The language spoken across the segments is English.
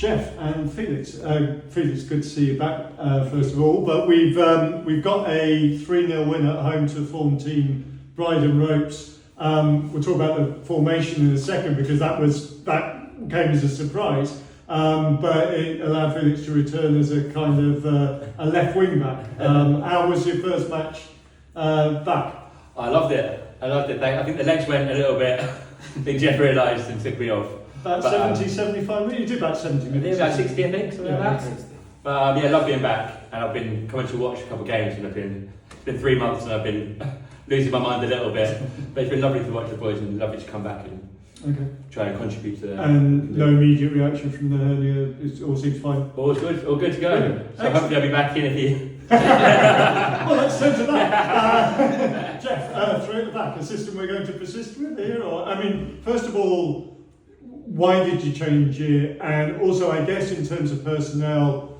Geoff and Felix. Felix, good to see you back, first of all. But we've got a 3-0 win at home to form team Bridon Ropes. We'll talk about the formation in a second because that came as a surprise. But it allowed Felix to return as a kind of a left wing back. How was your first match back? I loved it. I think the legs went a little bit. I think Geoff realised and took me off. About 70, 75 minutes? You did about 70 minutes. About 60, I think, something like that. 60. But I love being back, and I've been coming to watch a couple of games, and it's been 3 months, and I've been losing my mind a little bit. But it's been lovely to watch the boys, and lovely to come back and try and contribip to. And no immediate reaction from the hernia. It all seems fine. All good to go. Brilliant. So hopefully I'll be back in a few. Well, let's turn to that. Geoff, through at the back, a system we're going to persist with here? Or, I mean, first of all, why did you change it? And also, I guess, in terms of personnel,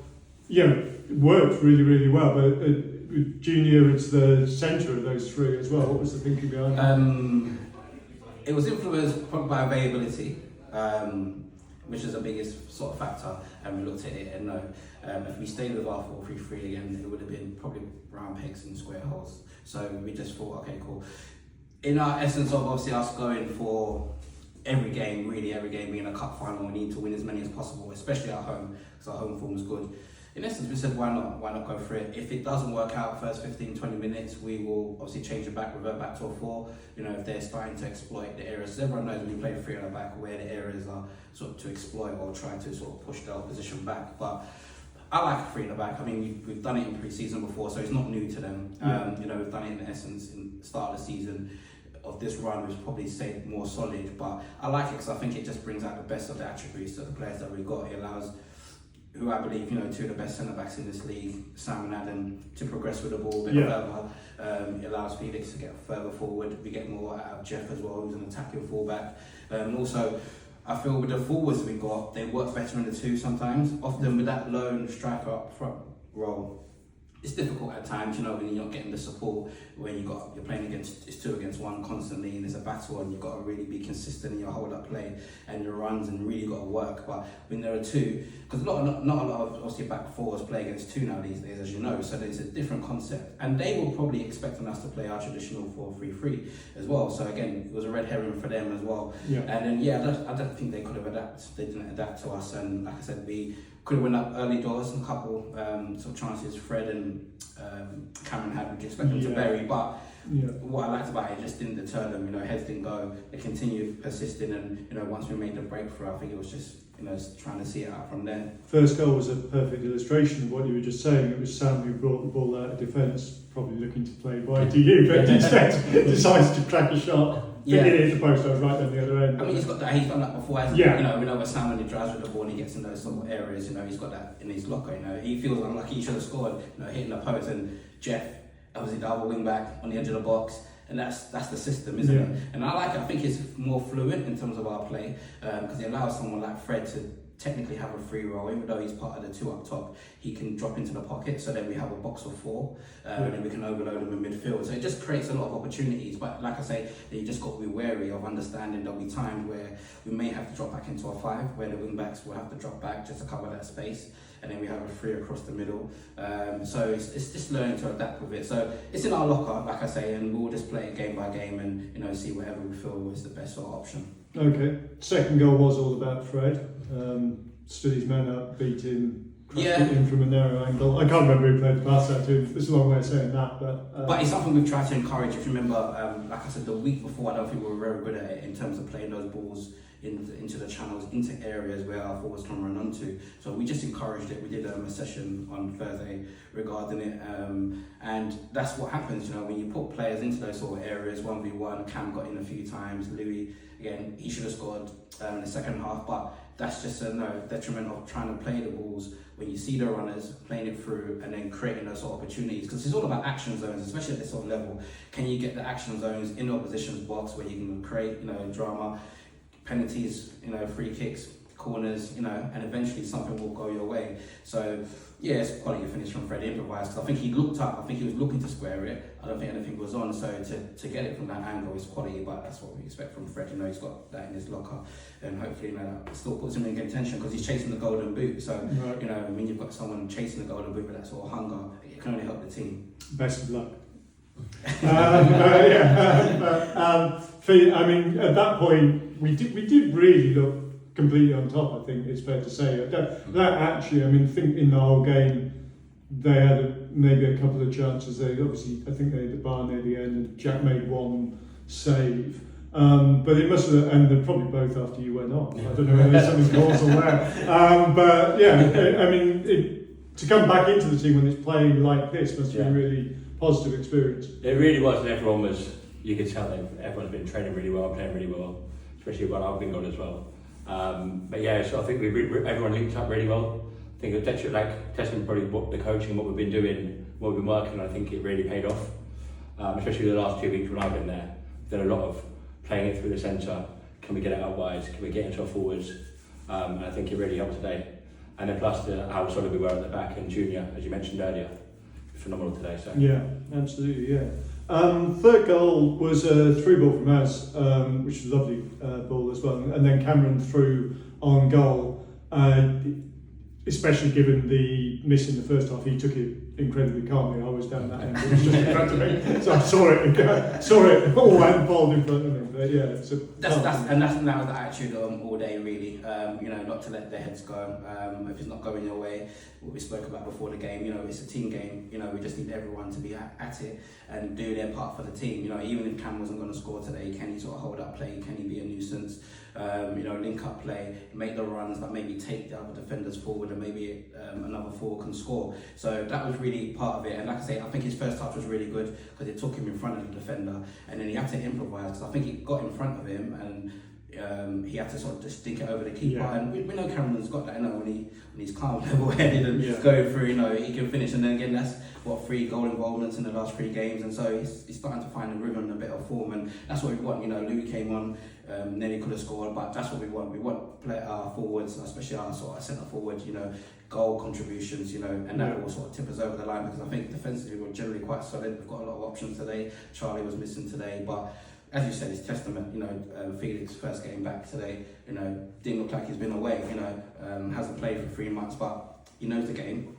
it worked really, really well. But Junior is the centre of those three as well. What was the thinking behind it? It was influenced probably by availability, which is the biggest sort of factor. And we looked at it and if we stayed with our 4-3-3 again, it would have been probably round pegs and square holes. So we just thought, okay, cool. In our essence of obviously us going for every game being a cup final, we need to win as many as possible, especially at home, because our home form is good. In essence, we said, why not go for it? If it doesn't work out first 15, 20 minutes, we will obviously change it back, revert back to a 4. If they're starting to exploit the areas, everyone knows when you play 3 at the back where the areas are sort of to exploit or try to sort of push the opposition back. But I like a 3 at the back. I mean, we've done it in pre-season before, so it's not new to them. We've done it in essence in the start of the season. Of this run, we've probably stayed more solid, but I like it because I think it just brings out the best of the attributes of the players that we've got. It allows, who I believe, 2 of the best centre backs in this league, Sam and Adam, to progress with the ball a bit further. It allows Felix to get further forward. We get more out of Geoff as well, who's an attacking fullback. Also, I feel with the forwards we've got, they work better in the 2 sometimes. Often with that lone striker up front role, it's difficult at times, when you're not getting the support, when you're playing it's 2 against 1 constantly, and there's a battle, and you've got to really be consistent in your hold-up play and your runs, and really got to work. But when there are 2, because not a lot of obviously back fours play against 2 now these days, as you know, so there's a different concept, and they were probably expecting us to play our traditional 4-3-3 as well. So again, it was a red herring for them as well. And then I don't think they could have adapted. They didn't adapt to us, and like I said, we could have went up early doors, and a couple sort of chances Fred and Cameron had, which expect them to bury. But what I liked about it, just didn't deter them. Heads didn't go. They continued persisting, and once we made the breakthrough, I think it was just trying to see it out from there. First goal was a perfect illustration of what you were just saying. It was Sam who brought the ball out of defence, probably looking to play wide to you, but instead decides to crack a shot. It hit the post, I was right on the other end. I mean, he's got that. He's done that before, hasn't he? We know with Sam when he drives with the ball and he gets in those sort of areas. He's got that in his locker. He feels unlucky. He should have scored. Hitting the post, and Geoff, obviously the other wing back on the edge of the box, and that's the system, isn't it? And I like it. I think it's more fluid in terms of our play because it allows someone like Fred to technically have a free roll, even though he's part of the 2 up top, he can drop into the pocket, so then we have a box of 4 and then we can overload him in midfield. So it just creates a lot of opportunities, but like I say, you just got to be wary of understanding there'll be times where we may have to drop back into a 5, where the wing backs will have to drop back just to cover that space, and then we have a 3 across the middle. So it's just learning to adapt with it. So it's in our locker, like I say, and we'll just play it game by game and see whatever we feel is the best sort of option. Okay. Second goal was all about Fred. Stood his man up, beat him, crossed it in from a narrow angle. I can't remember who played the pass out to him. It's a long way of saying that, but it's something we've tried to encourage. If you remember, like I said, the week before, I don't think we were very good at it in terms of playing those balls into the channels, into areas where our forwards can run onto. So we just encouraged it. We did a session on Thursday regarding it, and that's what happens. When you put players into those sort of areas, 1v1. Cam got in a few times. Louis, again, he should have scored in the second half, but that's just a detriment of trying to play the balls when you see the runners, playing it through and then creating those sort of opportunities, because it's all about action zones, especially at this sort of level. Can you get the action zones in the opposition's box where you can create drama, penalties, free kicks, corners, and eventually something will go your way. So yeah, it's quality finish from Fred, improvised, because I think he looked up, I think he was looking to square it, I don't think anything was on, so to get it from that angle is quality, but that's what we expect from Fred. He's got that in his locker, and hopefully that still puts him in contention, because he's chasing the golden boot. So when you've got someone chasing the golden boot with that sort of hunger, it can only help the team. Best of luck. I mean, at that point, we did really look completely on top, I think it's fair to say. That actually, I think in the whole game, they had maybe a couple of chances. I think they had the bar near the end, and Jack made one save. But it must have, and they're probably both after you went off. I don't know whether there's something causal there. But yeah, to come back into the team when it's playing like this must be a really positive experience. It really was, and everyone was, you could tell everyone's been training really well, playing really well, especially when I've been gone as well. But yeah, so I think everyone linked up really well. I think it's testament probably what the coaching, what we've been doing, what we've been working on. I think it really paid off, especially the last 2 weeks when I've been there. There's a lot of playing it through the centre. Can we get it out wide? Can we get into our forwards? And I think it really helped today. And then plus how solid we were at the back, and Junior, as you mentioned earlier, phenomenal today. So yeah, absolutely, yeah. Third goal was a through ball from us, which was a lovely ball as well, and then Cameron threw on goal. Especially given the miss in the first half, he took it incredibly calmly. I was down that end, it was just in front of me, so I saw it all unfold in front of me. But yeah, that was the attitude all day, really. Not to let their heads go. If it's not going your way, what we spoke about before the game, it's a team game. We just need everyone to be at it and do their part for the team. Even if Cam wasn't going to score today, can he sort of hold up play? Can he be a nuisance? Link up play, make the runs that maybe take the other defenders forward, and maybe another forward can score. So that was really part of it. And like I say, I think his first touch was really good because it took him in front of the defender, and then he had to improvise because I think it got in front of him, and he had to sort of just stick it over the keeper. Yeah. And we know Cameron's got that. When he's calm, level-headed, and going through, he can finish. And then again, that's 3 goal involvements in the last 3 games, and so he's starting to find a rhythm and a bit of form, and that's what we want. Louis came on, nearly could have scored, but that's what we want. We want our forwards, especially our sort of centre forward, goal contributions, and that will sort of tip us over the line, because I think defensively we're generally quite solid. We've got a lot of options today. Charlie was missing today, but as you said, it's testament. Felix first getting back today. Didn't look like he's been away. Hasn't played for 3 months, but he knows the game,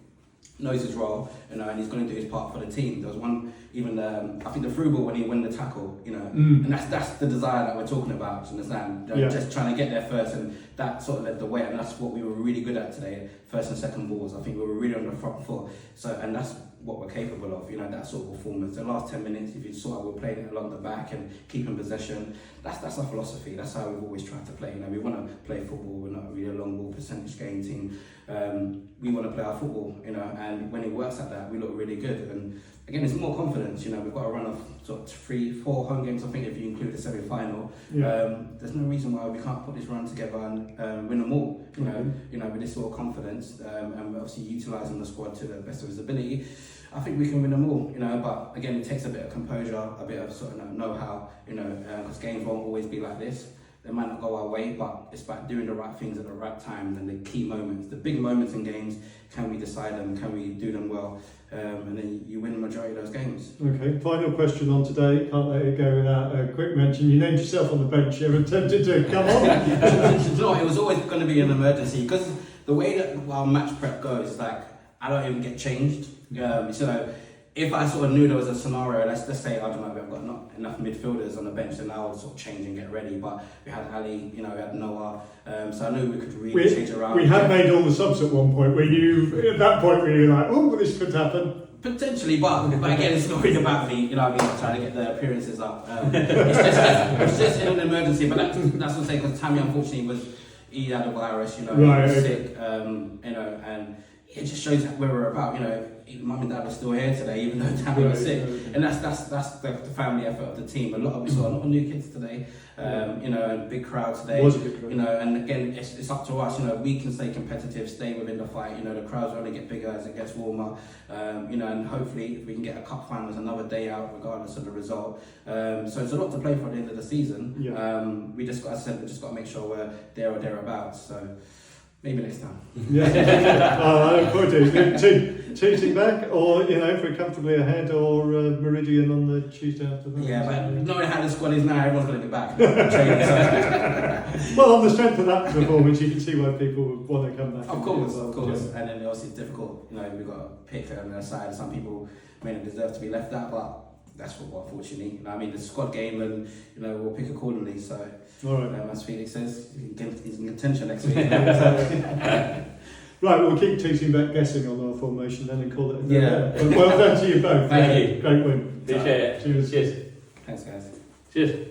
knows his role, and he's going to do his part for the team. There was one, even I think the through ball when he won the tackle, and that's the desire that we're talking about. Do you understand? Just trying to get there first, and that sort of led the way, and that's what we were really good at today. First and second balls, I think we were really on the front foot. So, and that's what we're capable of. That sort of performance. The last 10 minutes, if you saw how we're playing it along the back and keeping possession, that's our philosophy. That's how we've always tried to play. We want to play football. We're not really a long ball percentage game team. We want to play our football. And when it works like that, we look really good. And again, it's more confidence. We've got a run of sort of 3-4 home games, I think, if you include the semi-final. There's no reason why we can't put this run together and win them all. With this sort of confidence, and obviously utilising the squad to the best of his ability, I think we can win them all. But again, it takes a bit of composure, a bit of sort of know-how. Because games won't always be like this. They might not go our way, but it's about doing the right things at the right time, and the key moments, the big moments in games. Can we decide them? Can we do them well? And then you win the majority of those games. Okay, final question on today. Can't let it go without a quick mention. You named yourself on the bench. You ever tempted to come on? No, it was always going to be an emergency, because the way that our match prep goes is like I don't even get changed. So if I sort of knew there was a scenario, let's say, I don't know, we've got not enough midfielders on the bench, then I would sort of change and get ready. But we had Ali, we had Noah, so I knew we could really change around. We had made all the subs at one point. At that point, were you like, oh, this could happen? Potentially, but again, it's not really about me. I'm trying to get the appearances up. It's just in an emergency, but that's what I'm saying, because Tammy, unfortunately, he had a virus, he was sick, and it just shows where we're about. You know, mum and dad were still here today, even though dad was sick, and that's the family effort of the team. We saw a lot of new kids today. You know, and big crowd today. It was a big crowd. You know, and again, it's up to us. You know, we can stay competitive, stay within the fight. You know, the crowds only get bigger as it gets warmer. You know, and hopefully if we can get a cup final, it's another day out, regardless of the result. So it's a lot to play for at the end of the season. Yeah. We just got to make sure we're there or thereabouts. So maybe next time. Yeah. I look forward to it. Tuesday back, or you know, if we're comfortably ahead, or Meridian on the Tuesday after that. Yeah, but knowing how the squad is now, everyone's going to be back. Training, Well, on the strength of that performance, you can see why people would want to come back. of course. Yeah. And then obviously it's difficult. You know, we've got to pick on their side. Some people may not deserve to be left out, but that's football, unfortunately. You know, I mean, the squad game, and you know, we'll pick accordingly. So, all right. as Felix says, he's in contention next week. Right, we'll keep teaching back guessing on our formation then and call it a day. Yeah. But well done to you both. Thank you. Great win. Appreciate it. Cheers. Cheers. Thanks, guys. Cheers.